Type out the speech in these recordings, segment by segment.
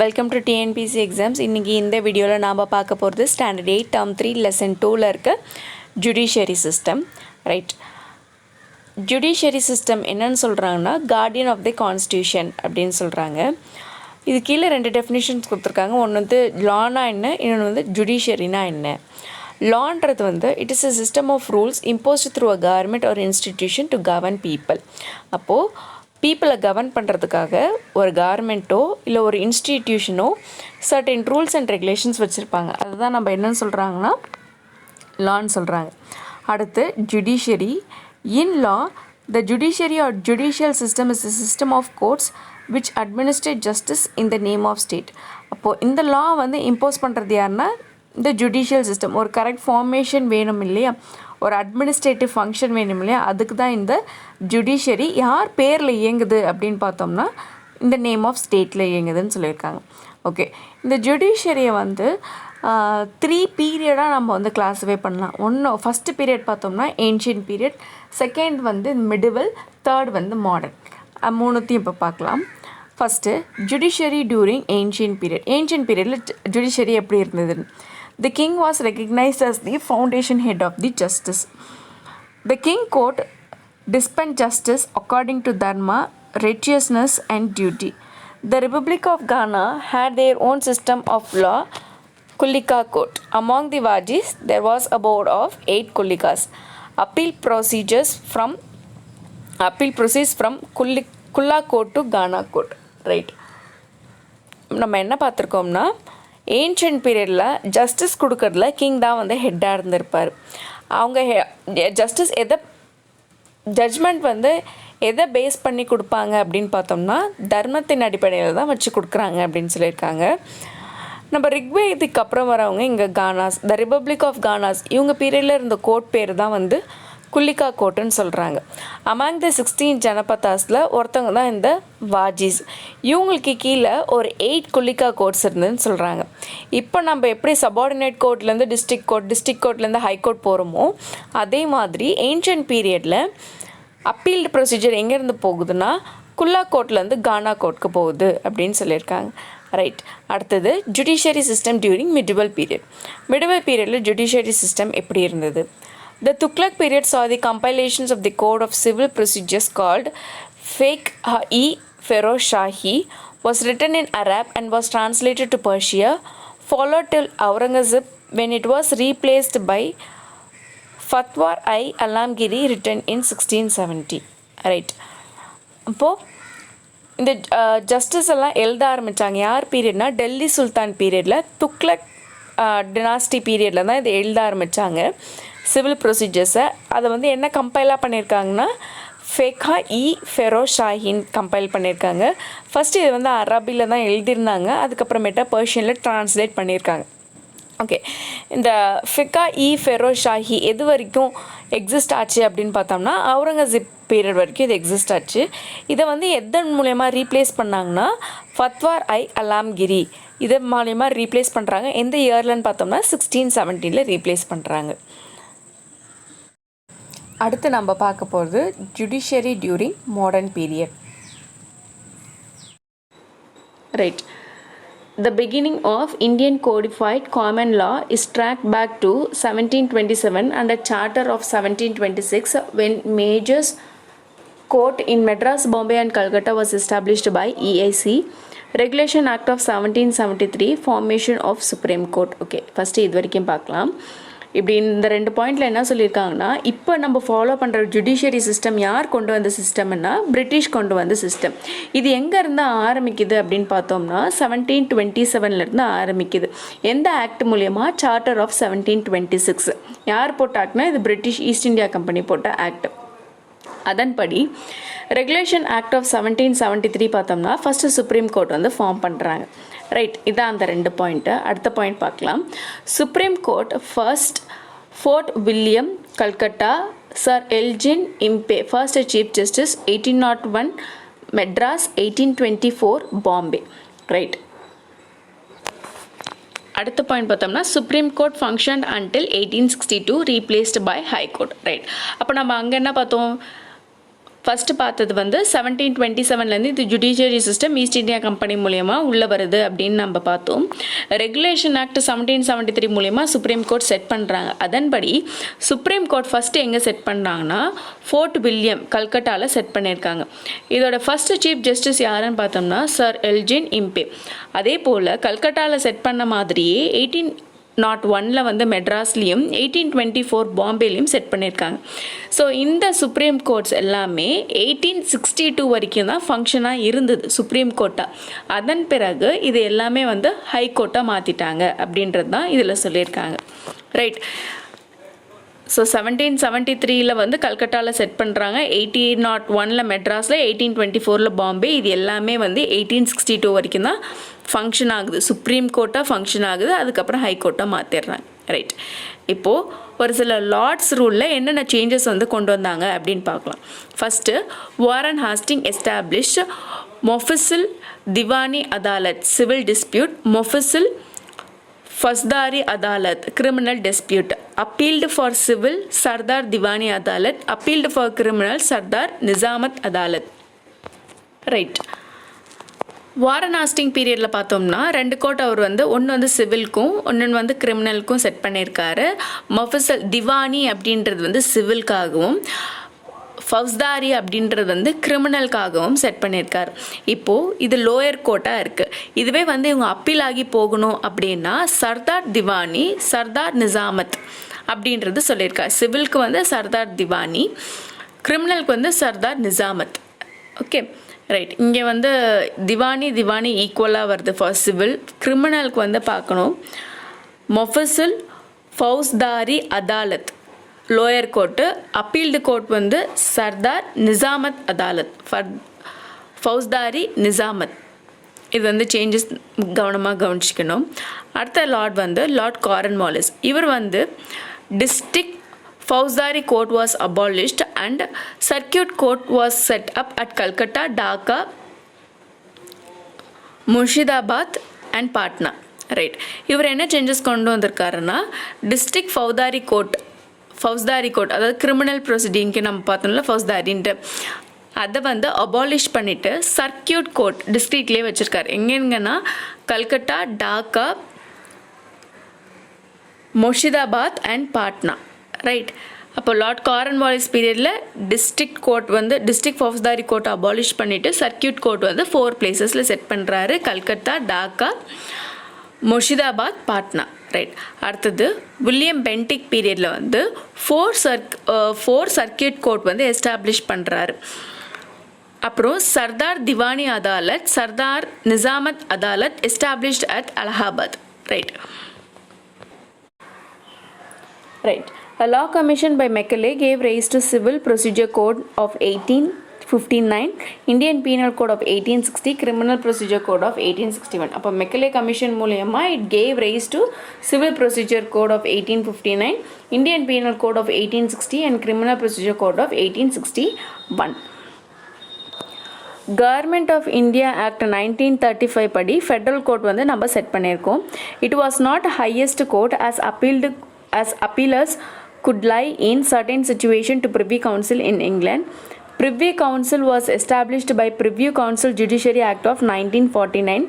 Welcome to TNPSC exams. இன்றைக்கி இந்த வீடியோவில் நாம் பார்க்க போகிறது ஸ்டாண்டர்ட் 8 டேர்ம் 3 லெசன் 2ல் இருக்க judiciary system. Right, judiciary system என்னன்னு சொல்கிறாங்கன்னா கார்டியன் ஆஃப் தி கான்ஸ்டியூஷன் அப்படின்னு சொல்கிறாங்க. இது கீழே 2 டெஃபினிஷன்ஸ் கொடுத்துருக்காங்க. ஒன்று வந்து லானா என்ன, இன்னொன்று வந்து ஜுடிஷியரினா என்ன. லான்றது வந்து it is a system of rules imposed through a government or institution to govern people. அப்போது பீப்புளை கவர்ன் பண்ணுறதுக்காக ஒரு கவர்மெண்ட்டோ இல்லை ஒரு இன்ஸ்டிடியூஷனோ சர்டன் ரூல்ஸ் அண்ட் ரெகுலேஷன்ஸ் வச்சுருப்பாங்க. அதுதான் நம்ம என்னன்னு சொல்கிறாங்கன்னா லான்னு சொல்கிறாங்க. அடுத்து judiciary. In law the judiciary or judicial system is a system of courts which administrate justice in the name of state. அப்போது இந்த லா வந்து இம்போஸ் பண்ணுறது யாருன்னா இந்த ஜுடிஷியல் சிஸ்டம். ஒரு கரெக்ட் ஃபார்மேஷன் வேணும் இல்லையா, ஒரு அட்மினிஸ்ட்ரேட்டிவ் ஃபங்க்ஷன் வேணும் இல்லையா, அதுக்கு தான் இந்த ஜுடிஷியரி யார் பேரில் இயங்குது அப்படின்னு பார்த்தோம்னா இந்த நேம் ஆஃப் ஸ்டேட்டில் இயங்குதுன்னு சொல்லியிருக்காங்க. ஓகே, இந்த ஜுடிஷியரியை வந்து 3 பீரியடாக நம்ம வந்து கிளாஸிஃபை பண்ணலாம். ஃபஸ்ட்டு பீரியட் பார்த்தோம்னா ஏன்ஷியன்ட் பீரியட், செகண்ட் வந்து மிடிவல், தேர்ட் வந்து மாடர்ன். மூணுத்தையும் இப்போ பார்க்கலாம். First judiciary during ancient period. Ancient பீரியடில் ஜுடிஷியரி எப்படி இருந்ததுன்னு, the king was recognized as the foundation head of the justice. The king court dispensed justice according to dharma, righteousness and duty. The Republic of Ghana had their own system of law, Kulika court. Among the Wajis, there was a board of 8 Kulikas. Appeal proceeds from Kulla court to Ghana court. Right. நம்ம என்ன பார்த்துருக்கோம்னா ancient பீரியடில் justice கொடுக்கறதுல king தான் வந்து ஹெட்டாக இருந்திருப்பார். அவங்க justice judgement வந்து எதை பேஸ் பண்ணி கொடுப்பாங்க அப்படின்னு பார்த்தோம்னா தர்மத்தின் அடிப்படையில் தான் வச்சு கொடுக்குறாங்க அப்படின்னு சொல்லியிருக்காங்க. நம்ம ரிக்வேதிக்கு அப்புறம் வரவங்க இங்கே கானாஸ், த ரிபப்ளிக் ஆஃப் கானாஸ், இவங்க பீரியடில் இருந்த கோர்ட் பேர் தான் வந்து குல்லிகா கோர்ட்டுன்னு சொல்கிறாங்க. அமாங் த 16 ஜனபதாஸில் ஒருத்தவங்க தான் இந்த வாஜிஸ். இவங்களுக்கு கீழே ஒரு 8 குல்லிகா கோர்ட்ஸ் இருந்ததுன்னு சொல்கிறாங்க. இப்போ நம்ம எப்படி சபார்டினேட் கோர்ட்லேருந்து டிஸ்ட்ரிக்ட் கோர்ட்லேருந்து ஹைகோர்ட் போகிறோமோ அதே மாதிரி ஏன்ஷியன்ட் பீரியடில் அப்பீல்டு ப்ரொசீஜர் எங்கேருந்து போகுதுன்னா குல்லா கோர்ட்லேருந்து கானா கோர்ட்டுக்கு போகுது அப்படின்னு சொல்லியிருக்காங்க. ரைட், அடுத்தது judiciary system during medieval period. Medieval பீரியடில் ஜுடிஷியரி சிஸ்டம் எப்படி இருந்தது? The Tughlaq period saw the compilations of the Code of Civil Procedures called Fiqh-e-Firozshahi was written in Arab and was translated to Persia, followed till Aurangzeb when it was replaced by Fatwar-i-Alamgiri written in 1670. Right. அப்போது இந்த justice எல்லாம் எழுத ஆரம்பித்தாங்க. யார் பீரியட்னா டெல்லி சுல்தான் பீரியடில் துக்ளக் டினாஸ்டி பீரியடில் தான் இதை எழுத ஆரம்பித்தாங்க சிவில் ப்ரொசீஜர்ஸை. அதை வந்து என்ன கம்பைலாக பண்ணியிருக்காங்கன்னா ஃபிக்ஹ்-இ-ஃபிரோஸாஹின்னு கம்பைல் பண்ணியிருக்காங்க. ஃபஸ்ட்டு இது வந்து அரபியில் தான் எழுதியிருந்தாங்க, அதுக்கப்புறமேட்டா பர்ஷியனில் ட்ரான்ஸ்லேட் பண்ணியிருக்காங்க. ஓகே, இந்த ஃபிக்ஹ்-இ-ஃபிரோஸாஹி எது வரைக்கும் எக்ஸிஸ்ட் ஆச்சு அப்படின்னு பார்த்தோம்னா அவுரங்கசீப் பீரியட் வரைக்கும் இது எக்ஸிஸ்ட் ஆச்சு. இதை வந்து எதன் மூலயமா ரீப்ளேஸ் பண்ணாங்கன்னா ஃபத்வார்-ஐ-அலாம்கிரி இது மூலயமா ரீப்ளேஸ் பண்ணுறாங்க. எந்த இயர்லன்னு பார்த்தோம்னா 1617 ரீப்ளேஸ் பண்ணுறாங்க. அடுத்து நம்ம பார்க்க போகிறது judiciary during modern period. Right, the beginning of Indian codified common law is tracked back to 1727 and a charter of 1726 when Majors Court in Madras, Bombay and Calcutta was established by EIC. Regulation Act of 1773 formation of Supreme Court. Okay, first இது வரைக்கும் பார்க்கலாம். இப்படி இந்த 2 பாயிண்டில் என்ன சொல்லியிருக்காங்கன்னா இப்போ நம்ம ஃபாலோ பண்ணுற ஜுடிஷியரி சிஸ்டம் யார் கொண்டு வந்த சிஸ்டம்னா பிரிட்டிஷ் கொண்டு வந்த சிஸ்டம். இது எங்கேருந்து ஆரம்பிக்குது அப்படின்னு பார்த்தோம்னா 1727 ஆரம்பிக்குது. எந்த ஆக்ட் மூலயமா? Charter of 1726. யார் போட்ட ஆக்ட்னா இது பிரிட்டிஷ் ஈஸ்ட் இந்தியா கம்பெனி போட்ட ஆக்ட். அதன்படி ரெகுலேஷன் ஆக்ட் ஆஃப் 1773 பார்த்தோம்னா ஃபஸ்ட்டு சுப்ரீம் கோர்ட் வந்து ஃபார்ம் பண்ணுறாங்க. ரைட், இதான் அந்த 2 பாயிண்ட்டு. அடுத்த பாயிண்ட் பார்க்கலாம். Supreme court first Fort William Calcutta, sir Elijah Impey first chief justice, 1801 Madras, 1824 Bombay. Right, அடுத்த பாயிண்ட் பார்த்தோம்னா supreme court function until 1862 replaced by high court. Right, அப்போ நம்ம அங்கே என்ன பார்த்தோம்? ஃபஸ்ட்டு பார்த்தது வந்து 1727 இது judiciary system East India Company மூலயமா உள்ளே வருது அப்படின்னு நம்ம பார்த்தோம். ரெகுலேஷன் ஆக்ட் 1773 மூலயமா சுப்ரீம் கோர்ட் செட் பண்ணுறாங்க. அதன்படி சுப்ரீம் கோர்ட் ஃபஸ்ட்டு எங்கே செட் பண்ணுறாங்கன்னா ஃபோர்ட் வில்லியம் கல்கட்டாவில் செட் பண்ணியிருக்காங்க. இதோட ஃபஸ்ட்டு சீஃப் ஜஸ்டிஸ் யாருன்னு பார்த்தோம்னா சர் எல்ஜின் இம்பே. அதே போல் கல்கட்டாவில் செட் பண்ண மாதிரியே 1801 வந்து மெட்ராஸ்லேயும் 1824 பாம்பேலையும் செட் பண்ணியிருக்காங்க. ஸோ இந்த சுப்ரீம் கோர்ட்ஸ் எல்லாமே 1862 வரைக்கும் தான் ஃபங்க்ஷனாக இருந்தது சுப்ரீம் கோர்ட்டாக. அதன் பிறகு இது எல்லாமே வந்து ஹை கோர்ட்டாக மாற்றிட்டாங்க அப்படின்றது தான் இதில் சொல்லியிருக்காங்க. ரைட். ஸோ 1773 வந்து கல்கட்டாவில் செட் பண்ணுறாங்க, 1801 மெட்ராஸில், 1824 பாம்பே. இது எல்லாமே வந்து 1862 வரைக்கும் தான் ஃபங்க்ஷன் ஆகுது, சுப்ரீம் கோர்ட்டாக ஃபங்க்ஷன் ஆகுது. அதுக்கப்புறம் ஹை கோர்ட்டாக மாற்றிடுறாங்க. ரைட். இப்போது ஒரு சில லார்ட்ஸ் ரூலில் என்னென்ன சேஞ்சஸ் வந்து கொண்டு வந்தாங்க அப்படின்னு பார்க்கலாம். First Warren Hasting established mofussil diwani adalat civil dispute, mofussil faujdari adalat criminal dispute, appealed for civil sadar diwani adalat, appealed for criminal sadar நிசாமத் adalat. Right. Warren Hasting பீரியடில் பார்த்தோம்னா 2 கோர்ட் அவர் வந்து ஒன்று வந்து சிவிலுக்கும் ஒன்று வந்து கிரிமினலுக்கும் செட் பண்ணியிருக்காரு. மொஃபிசல் திவானி அப்படின்றது வந்து சிவிலுக்காகவும், ஃபவுஸ்தாரி அப்படின்றது வந்து கிரிமினலுக்காகவும் செட் பண்ணியிருக்காரு. இப்போது இது லோயர் கோர்ட்டாக இருக்குது. இதுவே வந்து இவங்க அப்பீல் ஆகி போகணும் அப்படின்னா சர்தார் திவானி சர்தார் நிசாமத் அப்படின்றது சொல்லியிருக்காரு. சிவிலுக்கு வந்து சர்தார் திவானி, கிரிமினலுக்கு வந்து சர்தார் நிசாமத். ஓகே. ரைட். இங்கே வந்து திவானி ஈக்குவலாக வருது ஃபார் சிவில். கிரிமினலுக்கு வந்து பார்க்கணும் mofussil faujdari adalat lower court, appealed court வந்து சர்தார் நிசாமத் அதாலத் ஃபவுஸ்தாரி நிசாமத். இது வந்து சேஞ்சஸ் கவனமாக கவனிச்சிக்கணும். அடுத்த லார்ட் வந்து லார்ட் காரன்வாலிஸ். இவர் வந்து district Fauzdari court was abolished and circuit court was set up at Calcutta, Dhaka, Murshidabad and Patna. Right. இவர் என்ன சேஞ்சஸ் கொண்டு வந்திருக்காருன்னா டிஸ்ட்ரிக்ட் ஃபவுஸ்தாரி கோர்ட் அதாவது கிரிமினல் ப்ரொசீடிங்க்கு நம்ம பார்த்தோம்ல ஃபவுஸ்தாரின்ட்டு அதை வந்து அபாலிஷ் பண்ணிவிட்டு சர்க்கியூட் கோர்ட் டிஸ்ட்ரிக்ட்லேயே வச்சுருக்காரு. எங்கெங்கன்னா கல்கட்டா, டாக்கா, முர்ஷிதாபாத் அண்ட் பாட்னா. ரைட். அப்போ லார்ட் காரன்வாலிஸ் பீரியடில் டிஸ்ட்ரிக்ட் கோர்ட் வந்து டிஸ்ட்ரிக்ட் ஃபவுஸ்தாரி கோர்ட்டை அபாலிஷ் பண்ணிவிட்டு சர்க்கியூட் கோர்ட் வந்து 4 பிளேசஸில் செட் பண்ணுறாரு. கல்கத்தா, டாக்கா, முர்ஷிதாபாத், பாட்னா. ரைட். அடுத்தது வில்லியம் பென்டிக் பீரியடில் வந்து 4 சர்க்கியூட் கோர்ட் வந்து எஸ்டாப்ளிஷ் பண்ணுறாரு. அப்புறம் Sadar diwani Adalat, Sadar நிசாமத் Adalat established at Allahabad. Right. Right. A law commissioned by Macaulay gave rise to Civil Procedure Code of 1859, Indian Penal Code of 1860, Criminal Procedure Code of 1861. அப்போ Macaulay commission மூலயமா it gave rise to Civil Procedure Code of 1859, Indian Penal Code of 1860 and Criminal Procedure Code of 1861. Government of India act 1935 படி federal court வந்து நம்ம set பண்ணியிருக்கோம். It was not highest court as appealers could lie in certain situation to Privy Council in England. Privy Council was established by Privy Council Judiciary Act of 1949.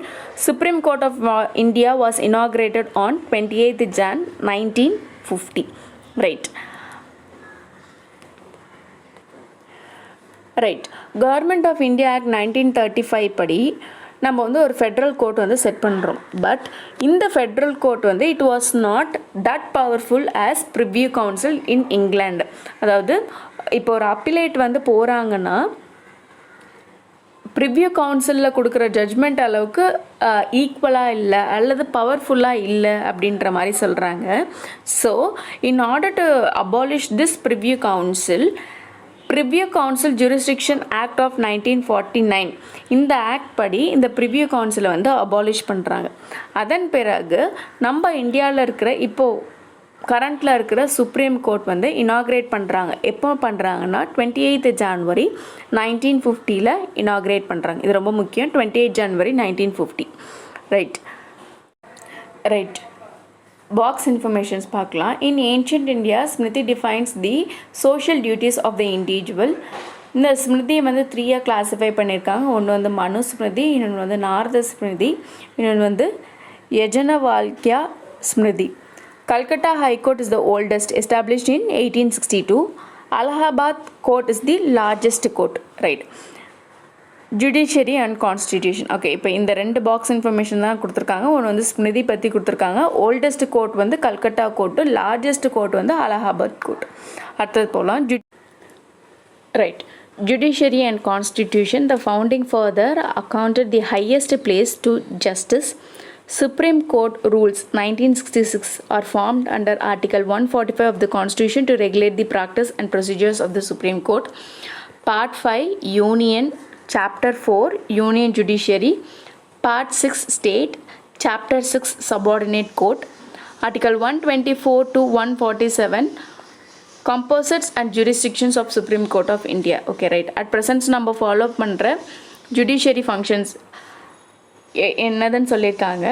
Supreme Court of India was inaugurated on 28th Jan 1950. Right. Right. Government of India act 1935 படி நம்ம வந்து ஒரு federal court வந்து set பண்ணுறோம். But இந்த federal court வந்து it was not that powerful as privy council in England. அதாவது இப்போ ஒரு அப்பீலேட் வந்து போகிறாங்கன்னா ப்ரிவ்யூ கவுன்சிலில் கொடுக்குற ஜட்ஜ்மெண்ட் அளவுக்கு ஈக்குவலாக இல்லை அல்லது பவர்ஃபுல்லாக இல்லை அப்படின்ற மாதிரி சொல்கிறாங்க. So in order to abolish this privy council jurisdiction act of 1949 இந்த ஆக்ட் படி இந்த ப்ரிவ்யூ கவுன்சிலை வந்து அபாலிஷ் பண்ணுறாங்க. அதன் பிறகு நம்ம இந்தியாவில் இருக்கிற இப்போது கரண்ட்டில் இருக்கிற சுப்ரீம் கோர்ட் வந்து இனாக்ரேட் பண்ணுறாங்க. எப்போ பண்ணுறாங்கன்னா 28th January 1950 இனாக்ரேட் பண்ணுறாங்க. இது ரொம்ப முக்கியம். 28 January 1950. ரைட். பாக்ஸ் இன்ஃபர்மேஷன்ஸ் பார்க்கலாம். In ancient India, Smriti defines the social duties of the individual. இந்த ஸ்மிருதியை வந்து 3 கிளாஸிஃபை பண்ணியிருக்காங்க. ஒன்று வந்து மனு ஸ்மிருதி, இன்னொன்று வந்து நாரத ஸ்மிருதி, இன்னொன்று வந்து யஜனவால்க்யா Smriti. Calcutta High Court is the oldest, established in 1862. Allahabad Court is the largest court, right? Judiciary and Constitution. Okay, இப்போ இந்த 2 பாக்ஸ் இன்ஃபர்மேஷன் தான் கொடுத்துருக்காங்க. ஒன்று வந்து ஸ்மிருதி பற்றி கொடுத்துருக்காங்க. ஓல்டஸ்ட் கோர்ட் வந்து கல்கட்டா கோர்ட்டு, லார்ஜஸ்ட் கோர்ட் வந்து அலகாபாத் கோர்ட். அடுத்தது போகலாம். Right. Judiciary and Constitution. The founding father accounted the highest place to justice. Supreme Court rules 1966 are formed under Article 145 of the Constitution to regulate the practice and procedures of the Supreme Court. Part 5 Union, Chapter 4 Union Judiciary, Part 6 State, Chapter 6 Subordinate Court, Article 124 to 147 Composites and Jurisdictions of Supreme Court of India. Okay, right. At present நம்ம follow பண்ணுற judiciary functions என்னதுன்னு சொல்லியிருக்காங்க.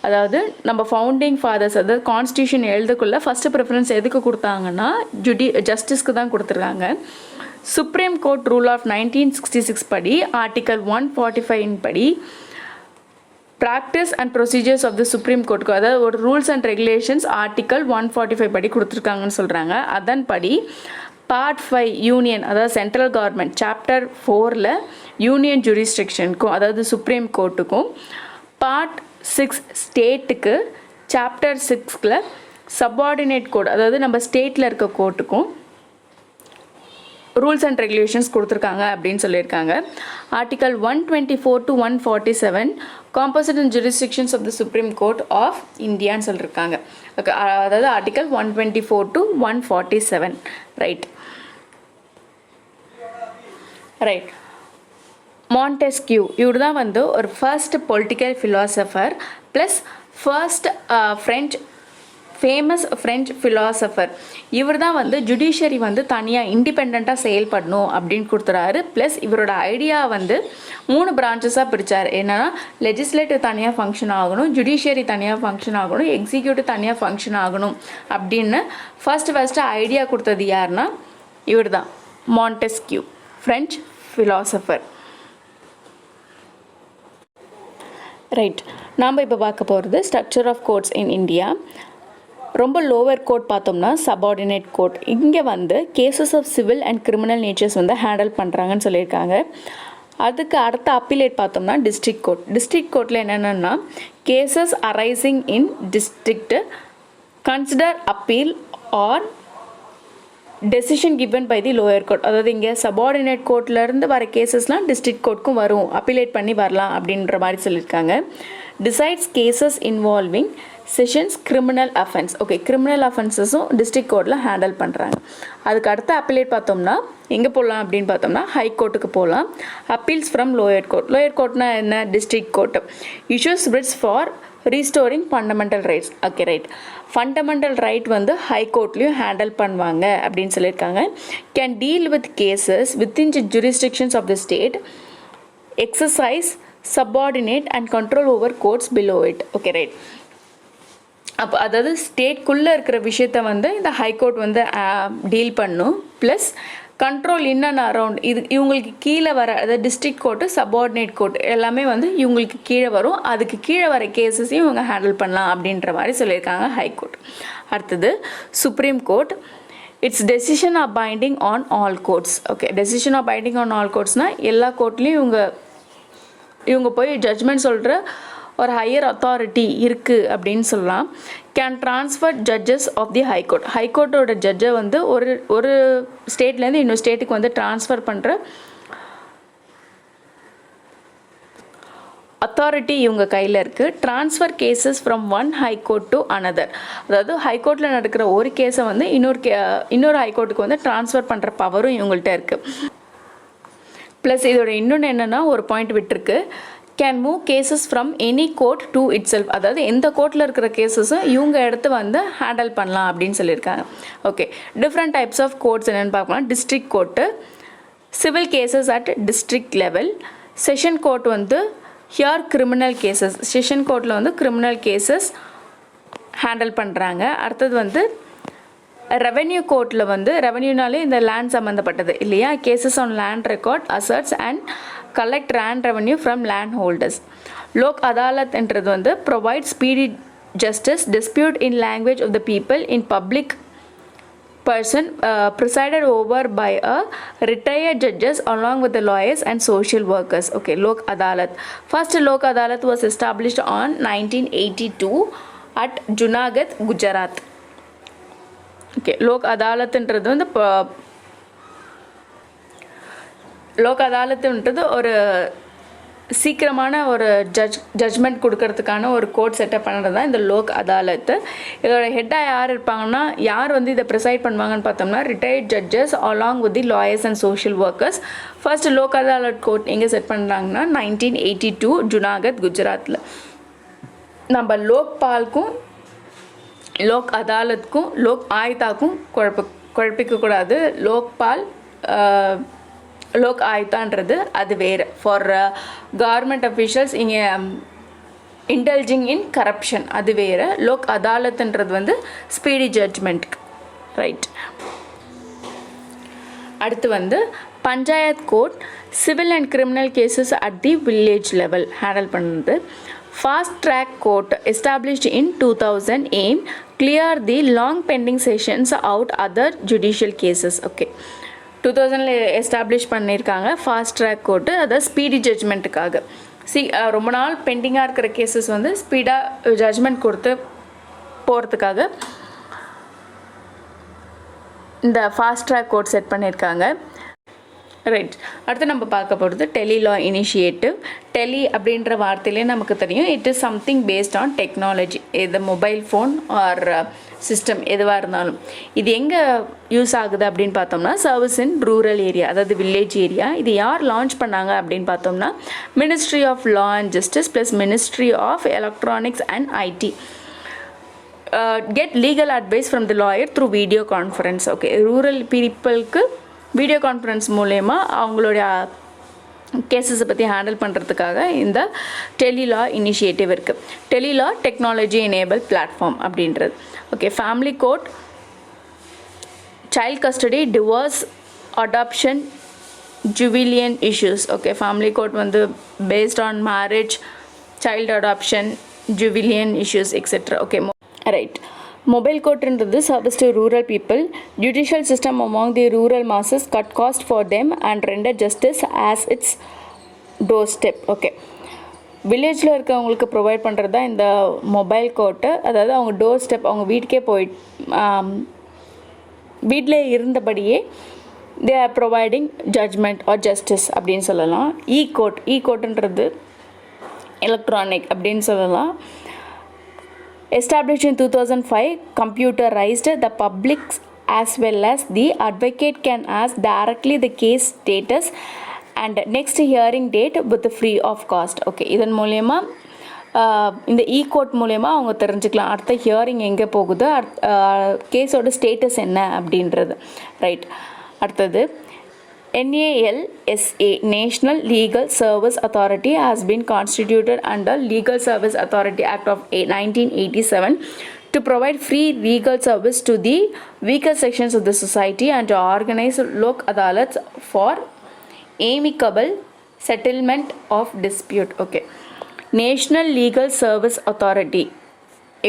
அதாவது நம்ம founding fathers, அதாவது constitution எழுதக்குள்ள first preference எதுக்கு கொடுத்தாங்கன்னா ஜஸ்டிஸ்க்கு தான் கொடுத்துருக்காங்க. சுப்ரீம் கோர்ட் ரூல் ஆஃப் 1966 படி ஆர்டிக்கல் 145 படி practice and procedures of the supreme கோர்ட்டுக்கு, அதாவது ஒரு ரூல்ஸ் அண்ட் ரெகுலேஷன்ஸ் ஆர்டிக்கல் 145 படி கொடுத்துருக்காங்கன்னு சொல்கிறாங்க. அதன்படி பார்ட் 5 யூனியன், அதாவது சென்ட்ரல் கவர்மெண்ட், சாப்டர் 4ல் யூனியன் ஜூரிஸ்டிக்ஷனுக்கும், அதாவது சுப்ரீம் கோர்ட்டுக்கும், பார்ட் 6 ஸ்டேட்டுக்கு, சாப்டர் 6ல் சப்பார்டினேட் கோர்ட், அதாவது நம்ம ஸ்டேட்டில் இருக்க கோர்ட்டுக்கும் ரூல்ஸ் அண்ட் ரெகுலேஷன்ஸ் கொடுத்துருக்காங்க அப்படின்னு சொல்லியிருக்காங்க. Article 124 to 147 composite and jurisdictions of the supreme court of இந்தியான்னு சொல்லியிருக்காங்க. அதாவது ஆர்டிக்கல் 124 to 147. ரைட். மாண்டெஸ்கியூ இவர் தான் வந்து ஒரு first political philosopher plus first famous French philosopher. இவர் தான் வந்து ஜுடிஷியரி வந்து தனியாக இண்டிபெண்ட்டாக செயல்படணும் அப்படின்னு கொடுத்துறாரு. ப்ளஸ் இவரோட ஐடியா வந்து 3 பிரான்ச்சஸாக பிரித்தார். என்னென்னா லெஜிஸ்லேட்டிவ் தனியாக ஃபங்க்ஷன் ஆகணும், ஜுடிஷியரி தனியாக ஃபங்க்ஷன் ஆகணும், எக்ஸிக்யூட்டிவ் தனியாக ஃபங்க்ஷன் ஆகணும் அப்படின்னு ஃபஸ்ட்டு ஐடியா கொடுத்தது யாருன்னா இவர் தான், மாண்டெஸ்கியூ, ஃப்ரெஞ்ச் ஃபிலாசபர். ரைட். நாம் இப்போ பார்க்க போகிறது structure of courts in India. ரொம்ப லோவர் கோர்ட் பார்த்தோம்னா சபார்டினேட் கோர்ட். இங்கே வந்து cases of civil and criminal natures வந்து ஹேண்டில் பண்ணுறாங்கன்னு சொல்லியிருக்காங்க. அதுக்கு அடுத்த அப்பீலேட் பார்த்தோம்னா டிஸ்ட்ரிக்ட் கோர்ட். டிஸ்ட்ரிக்ட் கோர்ட்டில் என்னென்னா cases arising in district consider appeal or decision given by the lower court. அதாவது இங்கே சபார்டினேட் கோர்ட்லேருந்து வர கேசஸ்லாம் டிஸ்ட்ரிக்ட் கோர்ட்டுக்கும் வரும், அப்பீலேட் பண்ணி வரலாம் அப்படின்ற மாதிரி சொல்லியிருக்காங்க. Decides cases involving sessions criminal offence. Okay, criminal அஃபென்சஸும் டிஸ்ட்ரிக்ட் கோர்ட்டில் ஹேண்டில் பண்ணுறாங்க. அதுக்கு அடுத்த அப்பீலேட் பார்த்தோம்னா எங்கே போகலாம் அப்படின்னு பார்த்தோம்னா ஹை கோர்ட்டுக்கு போகலாம். Appeals from lower court. Lower கோர்ட்னா என்ன? District court. Issues writs for restoring fundamental rights. Okay, right. Fundamental right வந்து ஹை கோர்ட்லேயும் ஹேண்டில் பண்ணுவாங்க அப்படின்னு சொல்லியிருக்காங்க. Can deal with cases within the jurisdictions of the state, exercise subordinate and control over courts below it. Okay, right. அப்போ அதாவது ஸ்டேட்குள்ளே இருக்கிற விஷயத்த வந்து இந்த ஹைகோர்ட் வந்து டீல் பண்ணும். Plus control in and around இது இவங்களுக்கு கீழே வர, அதாவது டிஸ்ட்ரிக்ட் கோர்ட்டு, சப்பார்டினேட் கோர்ட் எல்லாமே வந்து இவங்களுக்கு கீழே வரும். அதுக்கு கீழே வர கேசஸையும் இவங்க ஹேண்டில் பண்ணலாம் அப்படின்ற மாதிரி சொல்லியிருக்காங்க ஹைகோர்ட். அடுத்தது supreme court. Its decision of binding on all courts. Okay, decision of binding on all கோர்ட்ஸ்னால் எல்லா கோர்ட்லேயும் இவங்க போய் ஜட்ஜ்மெண்ட் சொல்கிற ஒரு ஹையர் அத்தாரிட்டி இருக்குது அப்படின்னு சொல்லலாம். Can transfer judges of the high court. ஹைகோர்ட்டோட ஜட்ஜை வந்து ஒரு ஸ்டேட்லேருந்து இன்னொரு ஸ்டேட்டுக்கு வந்து ட்ரான்ஸ்ஃபர் பண்ணுற அத்தாரிட்டி இவங்க கையில் இருக்குது. Transfer cases from one high court to another. அதாவது ஹைகோர்ட்டில் நடக்கிற ஒரு கேஸை வந்து இன்னொரு ஹைகோர்ட்டுக்கு வந்து ட்ரான்ஸ்ஃபர் பண்ணுற பவரும் இவங்கள்ட்ட இருக்குது. ப்ளஸ் இதோட இன்னொன்று என்னென்னா ஒரு பாயிண்ட் விட்டுருக்கு, can move cases from any court to it self. அதாவது எந்த கோர்ட்டில் இருக்கிற கேசஸும் இவங்க எடுத்து வந்து ஹேண்டில் பண்ணலாம் அப்படின்னு சொல்லியிருக்காங்க. Okay, different types of courts என்னென்னு பார்க்கலாம். District court, civil cases at district level, session court வந்து ஹியர் கிரிமினல் கேசஸ், செஷன் கோர்ட்டில் வந்து கிரிமினல் கேசஸ் ஹேண்டில் பண்ணுறாங்க. அடுத்தது வந்து ரெவென்யூ கோர்ட்டில் வந்து ரெவென்யூனாலே இந்த லேண்ட் சம்மந்தப்பட்டது இல்லையா, cases on land record asserts and collect land revenue from land holders. Lok அதாலத்ன்றது வந்து provide speedy justice dispute in language of the people in public person presided over by a retired judges along with the lawyers and social workers. Okay, Lok Adalat. First Lok Adalat was established on 1982 at Junagadh, Gujarat. Okay, Lok Adalat என்றது வந்து லோக் அதாலத்துன்றது ஒரு சீக்கிரமான ஒரு judgement கொடுக்கறதுக்கான ஒரு court setup பண்ணுறது தான் இந்த லோக் அதாலத்து. இதோட ஹெட்டாக யார் இருப்பாங்கன்னா, யார் வந்து இதை ப்ரிசைட் பண்ணுவாங்கன்னு பார்த்தோம்னா retired judges along with the lawyers and social workers. First Lok Adalat court எங்கே செட் பண்ணுறாங்கன்னா 1982 ஜுனாகத், குஜராத்தில். நம்ம லோக்பாலுக்கும் லோக் அதாலத்துக்கும் லோக் ஆயுதாக்கும் குழப்பிக்கக்கூடாது. லோக்பால் லோக் ஆயுதான்றது அது வேறு. ஃபார் கவர்மெண்ட் அஃபிஷியல்ஸ் இங்கே இன்டல்ஜிங் இன் கரப்ஷன் அது வேறு. லோக் அதாலத்துன்றது வந்து ஸ்பீடி ஜட்ஜ்மெண்ட்க்கு. ரைட். அடுத்து வந்து panchayat court civil and criminal cases at the village level handle பண்ணுறது. Fast track court established in 2000 aim clear the long pending sessions out other judicial cases. Okay, 2000 establish பண்ணியிருக்காங்க fast track court. அதாவது speedy ஜட்ஜ்மெண்ட்டுக்காக. ரொம்ப நாள் பெண்டிங்காக இருக்கிற cases வந்து ஸ்பீடாக judgement கொடுத்து போகிறதுக்காக இந்த ஃபாஸ்ட் ட்ராக் கோர்ட் செட் பண்ணியிருக்காங்க. ரைட். அடுத்து நம்ம பார்க்க போகிறது டெலி லா இனிஷியேட்டிவ். டெலி அப்படின்ற வார்த்தையிலே நமக்கு தெரியும், it is something based on technology. இது மொபைல் ஃபோன் ஆர் சிஸ்டம் எதுவாக இருந்தாலும் இது எங்கே யூஸ் ஆகுது அப்படின்னு பார்த்தோம்னா சர்வீஸ் இன் ரூரல் ஏரியா, அதாவது வில்லேஜ் ஏரியா. இது யார் லான்ச் பண்ணாங்க அப்படின்னு பார்த்தோம்னா ministry of law and justice plus ministry of electronics and IT. Get legal advice from the lawyer through video conference. Okay, rural பீப்புளுக்கு வீடியோ கான்ஃபரன்ஸ் மூலயமா அவங்களுடைய கேசஸை பற்றி ஹேண்டில் பண்ணுறதுக்காக இந்த டெலிலா இனிஷியேட்டிவ் இருக்குது. டெலிலா டெக்னாலஜி எனேபிள் பிளாட்ஃபார்ம் அப்படின்றது. Okay, family court child custody divorce adoption ஜுவிலியன் issues. Okay, family court வந்து based on marriage, child adoption, ஜுவிலியன் issues etcetera. Okay, right. Mobile கோர்ட்ன்றது service to rural people. Judicial system among the rural masses cut cost for them and render justice as its doorstep. Okay, வில்லேஜில் இருக்கவங்களுக்கு provide பண்ணுறது தான் இந்த mobile court. அதாவது அவங்க door step, அவங்க வீட்டுக்கே வீட்டில் இருந்தபடியே they are providing judgment or justice அப்படின்னு சொல்லலாம். இ கோர்ட்டுன்றது எலக்ட்ரானிக் அப்படின்னு சொல்லலாம். Established in 2005, computerized, the public as well as the advocate can ask directly the case status and next hearing date with free of cost. Okay, இதன் மூலயமா இந்த court மூலயமா அவங்க தெரிஞ்சுக்கலாம் அடுத்த ஹியரிங் எங்கே போகுது, கேஸோட ஸ்டேட்டஸ் என்ன அப்படின்றது. ரைட். அடுத்தது NALSA National Legal Service Authority has been constituted under Legal Service Authority Act of 1987 to provide free legal service to the weaker sections of the society and to organize lok adalats for amicable settlement of dispute. Okay, National Legal Service Authority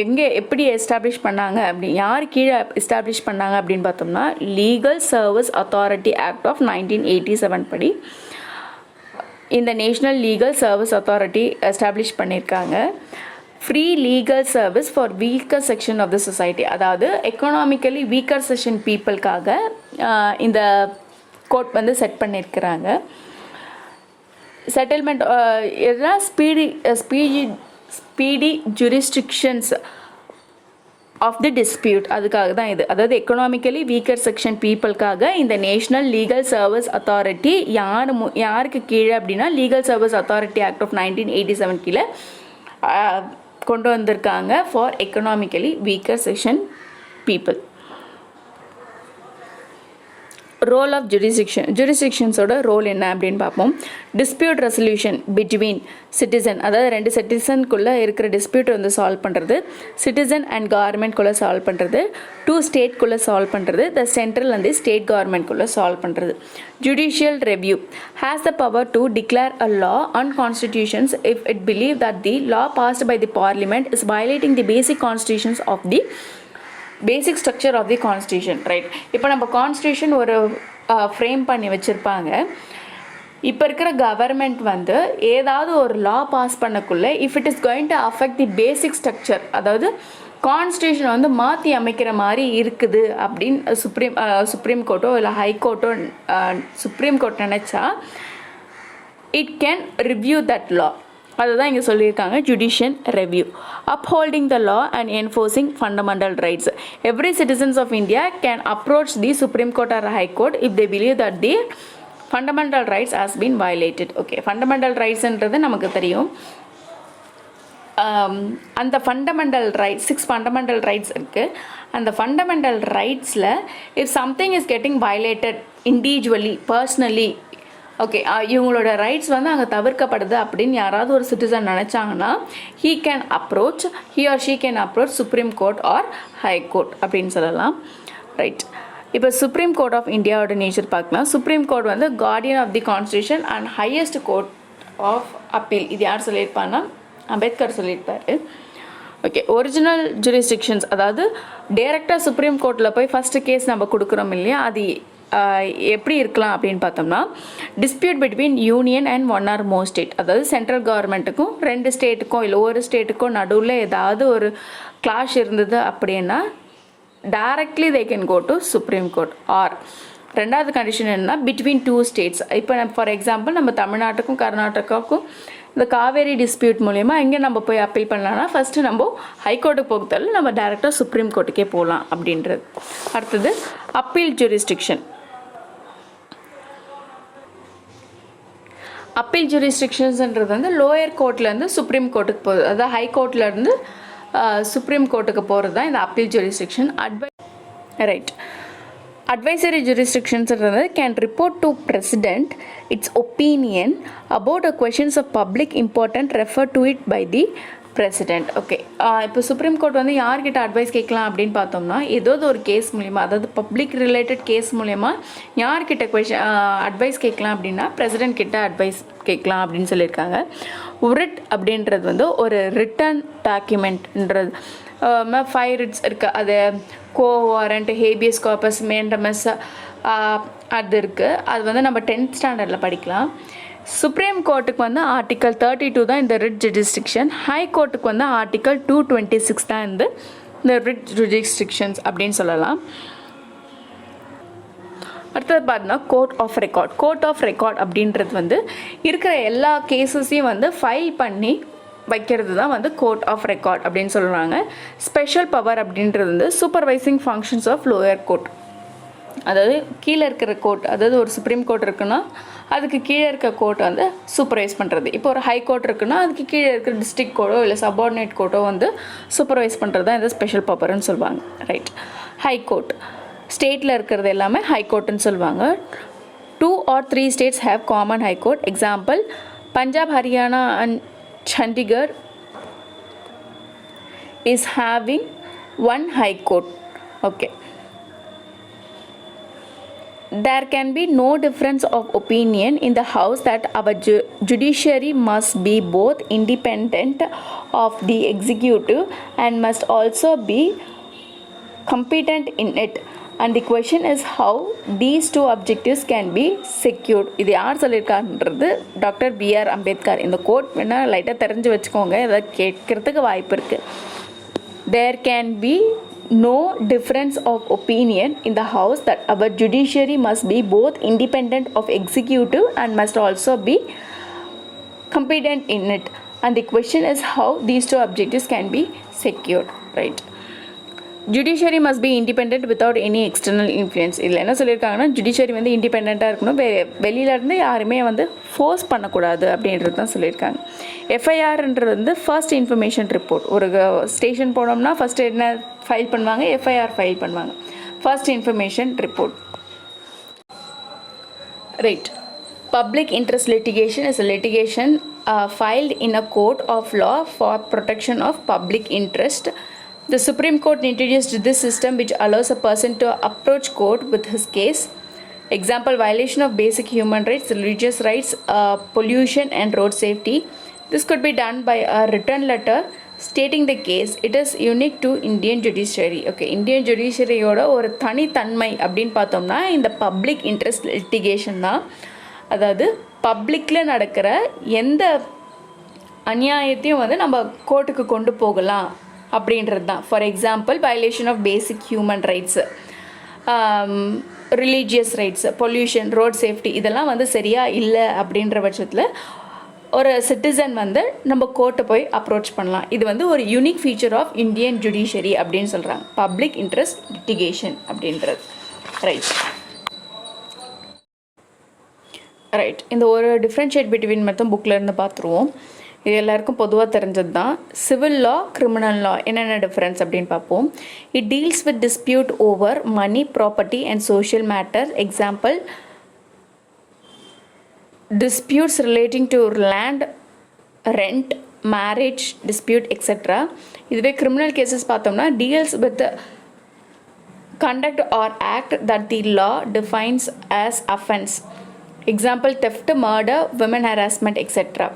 எங்கே எப்படி establish பண்ணாங்க அப்படி யார் கீழே establish பண்ணாங்க அப்படின்னு பார்த்தோம்னா legal service authority act of 1987 படி இந்த national legal service authority establish பண்ணியிருக்காங்க. Free legal service for weaker section of the society, அதாவது எக்கனாமிக்கலி வீக்கர் செக்ஷன் பீப்புளுக்காக இந்த கோர்ட் வந்து செட் பண்ணியிருக்கிறாங்க. செட்டில்மெண்ட் எதுனா speedy jurisdictions of the dispute, அதுக்காக தான் இது. அதாவது எக்கனாமிக்கலி வீக்கர் செக்ஷன் பீப்புளுக்காக இந்த நேஷ்னல் லீகல் சர்வீஸ் அத்தாரிட்டி யாருக்கு கீழே அப்படின்னா legal service authority act of 1987 கீழே கொண்டு வந்திருக்காங்க for economically weaker section people. Role of ஜுரிஸ்டிக்ஷன்ஸோட ரோல் என்ன அப்படின்னு பார்ப்போம். டிஸ்பியூட் ரெசல்யூஷன் பிட்வீன் சிட்டிசன், அதாவது ரெண்டு சிட்டிசனுக்குள்ளே இருக்கிற டிஸ்பியூட் வந்து சால்வ் பண்ணுறது, சிட்டிசன் அண்ட் கவர்மெண்ட்குள்ளே சால்வ் பண்ணுறது, டூ ஸ்டேட்குள்ளே சால்வ் பண்ணுறது, த சென்ட்ரல் வந்து ஸ்டேட் கவர்மெண்ட்குள்ளே சால்வ் பண்ணுறது. Judicial review has the power to declare a law on constitutions if it believe that the law passed by the parliament is violating the basic constitutions of the basic structure of the constitution, right? இப்போ நம்ம constitution ஒரு frame பண்ணி வச்சுருப்பாங்க. இப்போ இருக்கிற government வந்து ஏதாவது ஒரு லா பாஸ் பண்ணக்குள்ளே if it is going to affect the basic structure, அதாவது கான்ஸ்டியூஷன் வந்து மாற்றி அமைக்கிற மாதிரி இருக்குது அப்படின்னு சுப்ரீம் கோர்ட்டோ இல்லை ஹைகோர்ட்டோ சுப்ரீம் கோர்ட் நினச்சா இட் கேன் ரிவ்யூ தட் லா. அதுதான் இங்கே சொல்லியிருக்காங்க judicial review. upholding the law and enforcing fundamental rights. Every citizens of India can approach the Supreme Court or High Court if they believe that the fundamental rights has been violated. Okay, fundamental rights என்றது நமக்கு தெரியும். அந்த fundamental rights 6 fundamental rights இருக்குது. அந்த fundamental ரைட்ஸில் if something is getting violated individually personally, okay, இவங்களோட rights வந்து அங்கே தவிர்க்கப்படுது அப்படின்னு யாராவது ஒரு சிட்டிசன் நினச்சாங்கன்னா he or she can approach supreme court or high court அப்படின்னு சொல்லலாம், ரைட்? இப்போ சுப்ரீம் கோர்ட் ஆஃப் இந்தியாவோட நேச்சர் பார்க்கலாம். சுப்ரீம் கோர்ட் வந்து guardian of the constitution and highest court of appeal. இது யார் சொல்லியிருப்பாங்கன்னா அம்பேத்கர் சொல்லியிருப்பார். ஓகே, ஒரிஜினல் ஜூரிஸ்டிக்ஷன்ஸ், அதாவது டைரெக்டாக சுப்ரீம் கோர்ட்டில் போய் ஃபஸ்ட்டு கேஸ் நம்ம கொடுக்குறோம் இல்லையா, அது எப்படி இருக்கலாம் அப்படின்னு பார்த்தோம்னா dispute between union and one or more state, அதாவது சென்ட்ரல் கவர்மெண்ட்டுக்கும் 2 ஸ்டேட்டுக்கும் இல்லை ஒரு ஸ்டேட்டுக்கும் நடுவில் ஏதாவது ஒரு கிளாஷ் இருந்தது அப்படின்னா directly they can go to supreme court. Or ரெண்டாவது கண்டிஷன் என்னன்னா பிட்வீன் 2 ஸ்டேட்ஸ். இப்போ ஃபார் எக்ஸாம்பிள் நம்ம தமிழ்நாட்டுக்கும் கர்நாடகாவுக்கும் இந்த காவேரி டிஸ்பியூட் மூலயமா எங்கே நம்ம போய் அப்பீல் பண்ணலாம்னா ஃபஸ்ட்டு நம்ம ஹைகோர்ட்டுக்கு போகிறதால நம்ம டைரெக்டாக சுப்ரீம் கோர்ட்டுக்கே போகலாம் அப்படின்றது. அடுத்தது அப்பீல் ஜூரிஸ்டிக்ஷன். அப்பீல் ஜூரிஸ்டிக்ஷன்ஸ்ன்றது வந்து லோயர் கோர்ட்லேருந்து சுப்ரீம் கோர்ட்டுக்கு போகுது, அதாவது ஹை கோர்ட்லேருந்து சுப்ரீம் கோர்ட்டுக்கு போகிறது தான் இந்த appeal jurisdiction. Right, advisory jurisdictions can report to president its opinion about the questions of public importance referred to it by the president. Okay, இப்போ supreme court வந்து யார்கிட்ட அட்வைஸ் கேட்கலாம் அப்படின்னு பார்த்தோம்னா ஏதாவது ஒரு கேஸ் மூலிமா, அதாவது பப்ளிக் ரிலேட்டட் கேஸ் மூலயமா யார்கிட்ட அட்வைஸ் கேட்கலாம் அப்படின்னா பிரசிடென்ட் கிட்ட அட்வைஸ் கேட்கலாம் அப்படின்னு சொல்லியிருக்காங்க. உரிட் அப்படின்றது வந்து ஒரு ரிட்டன் டாக்குமெண்ட்ன்றது 5 ரிட்ஸ் இருக்குது. அது கோ வாரண்ட், ஹேபியஸ் கார்பஸ், மேண்டமஸ் அது இருக்குது. அது வந்து நம்ம 10th ஸ்டாண்டர்டில் படிக்கலாம். சுப்ரீம் கோர்ட்டுக்கு வந்து ஆர்டிக்கல் 32 தான் இந்த ரிட் ஜுரிஸ்டிக்ஷன். ஹை கோர்ட்டுக்கு வந்து ஆர்டிக்கல் 226 தான் இந்த ரிட் ஜுரிஸ்டிக்ஷன்ஸ் அப்படின்னு சொல்லலாம். அடுத்தது பார்த்தீங்கன்னா court of record. Court of record அப்படின்றது வந்து இருக்கிற எல்லா கேஸஸையும் வந்து ஃபைல் பண்ணி வைக்கிறது தான் வந்து கோர்ட் ஆஃப் ரெக்கார்ட் அப்படின்னு சொல்கிறாங்க. ஸ்பெஷல் பவர் அப்படின்றது வந்து supervising functions of lower court, அதாவது கீழே இருக்கிற கோர்ட், அதாவது ஒரு சுப்ரீம் கோர்ட் இருக்குன்னா அதுக்கு கீழே இருக்க கோர்ட் வந்து சூப்பர்வைஸ் பண்ணுறது. இப்போ ஒரு ஹை கோர்ட் இருக்குன்னா அதுக்கு கீழே இருக்கிற டிஸ்ட்ரிக்ட் கோர்ட்டோ இல்லை சபார்டினேட் கோர்ட்டோ வந்து சூப்பர்வைஸ் பண்ணுறது தான் இந்த ஸ்பெஷல் பவர்னு சொல்லுவாங்க, ரைட்? ஹை கோர்ட் ஸ்டேட்டில் இருக்கிறது எல்லாமே ஹை கோர்ட்டுன்னு சொல்லுவாங்க. 2 or 3 states have common high court. Example, Punjab, Haryana and Chandigarh is having one high court. Okay. There can be no difference of opinion in the house that our judiciary must be both independent of the executive and must also be competent in it. And the question is how these 2 objectives can be secured. இது யார் சொல்லியிருக்காருன்றது doctor B.R. Ambedkar. இந்த code வேணால் லைட்டாக தெரிஞ்சு வச்சுக்கோங்க, எதாவது கேட்கறதுக்கு வாய்ப்பு இருக்குது. There can be no difference of opinion in the house that our judiciary must be both independent of executive and must also be competent in it. And the question is how these 2 objectives can be secured, right? Judiciary must be independent without any external influence. இதில் என்ன சொல்லியிருக்காங்கன்னா judiciary வந்து இண்டிபெண்ட்டாக இருக்கணும், வெளியிலேருந்து யாருமே வந்து force பண்ணக்கூடாது அப்படின்றது தான் சொல்லியிருக்காங்க. எஃப்ஐஆர்ன்றது வந்து ஃபர்ஸ்ட் இன்ஃபர்மேஷன் ரிப்போர்ட். ஒரு ஸ்டேஷன் போனோம்னா ஃபஸ்ட்டு என்ன ஃபைல் பண்ணுவாங்க? எஃப்ஐஆர் ஃபைல் பண்ணுவாங்க, first information report. Right. Public interest litigation is a litigation filed in a court of law for protection of public interest. The Supreme Court introduced this system which allows a person to approach court with his case. Example, violation of basic human rights, religious rights, pollution and road safety. This could be done by a written letter stating the case. It is unique to Indian judiciary. Okay, Indian judiciary யோட ஒரு தனித்தன்மை அப்படின்னு பார்த்தோம்னா இந்த public interest litigation தான். அதாவது பப்ளிக்கில் நடக்கிற எந்த அநியாயத்தையும் வந்து நம்ம கோர்ட்டுக்கு கொண்டு போகலாம் அப்படின்றது தான். For example, violation of basic human rights, religious rights, pollution, road safety, இதெல்லாம் வந்து சரியாக இல்லை அப்படின்ற பட்சத்தில் ஒரு சிட்டிசன் வந்து நம்ம கோர்ட்டை போய் அப்ரோச் பண்ணலாம். இது வந்து ஒரு unique feature of Indian judiciary அப்படின்னு சொல்கிறாங்க, பப்ளிக் இன்ட்ரெஸ்ட் லிட்டிகேஷன் அப்படின்றது. ரைட், இந்த ஒரு டிஃப்ரென்ஷியேட் பிட்வீன் மட்டும் புக்கில் இருந்து பார்த்துருவோம். இது எல்லாருக்கும் பொதுவாக தெரிஞ்சது தான். சிவில் லா, கிரிமினல் லா என்னென்ன டிஃப்ரென்ஸ் அப்படின்னு பார்ப்போம். It deals with dispute over money, property and social matter. Example, disputes relating to land, rent, marriage dispute, etc. இதுவே criminal cases பார்த்தோம்னா deals with the conduct or act that the law defines as offense. Example, theft, murder, women harassment, etc.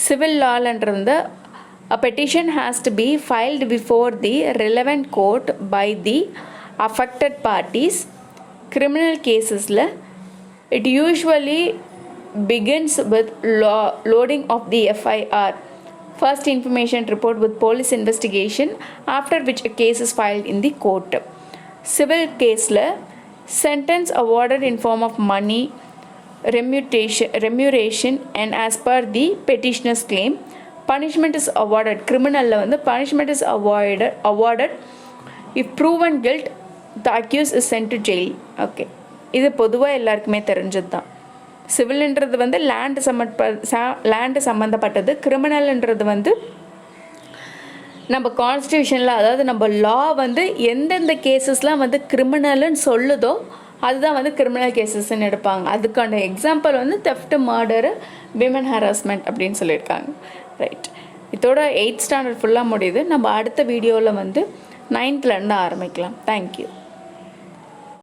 Civil lawன்றது a petition has to be filed before the relevant court by the affected parties. Criminal casesல it usually begins with loading of the FIR, first information report, with police investigation, after which a case is filed in the court. Civil case la sentence awarded in form of money, remuneration and as per the petitioner's claim. Punishment is awarded. Criminal la வந்து punishment is awarded if proven guilt, the accused is sent to jail. Okay, இது பொதுவாக எல்லாருக்குமே தெரிஞ்சது தான். சிவில்ன்றது வந்து land சம்மந்தப்பட்டது. கிரிமினல்ன்றது வந்து நம்ம கான்ஸ்டியூஷனில், அதாவது நம்ம லா வந்து எந்தெந்த கேசஸ்லாம் வந்து கிரிமினல்னு சொல்லுதோ அதுதான் வந்து கிரிமினல் கேசஸ்ன்னு எடுப்பாங்க. அதுக்கான எக்ஸாம்பிள் வந்து தெஃப்ட், மர்டரு, விமன் ஹராஸ்மெண்ட் அப்படின்னு சொல்லியிருக்காங்க. ரைட், இதோட 8th ஸ்டாண்டர்ட் ஃபுல்லாக முடியுது. நம்ம அடுத்த வீடியோவில் வந்து 9th ஆரம்பிக்கலாம். தேங்க்யூ.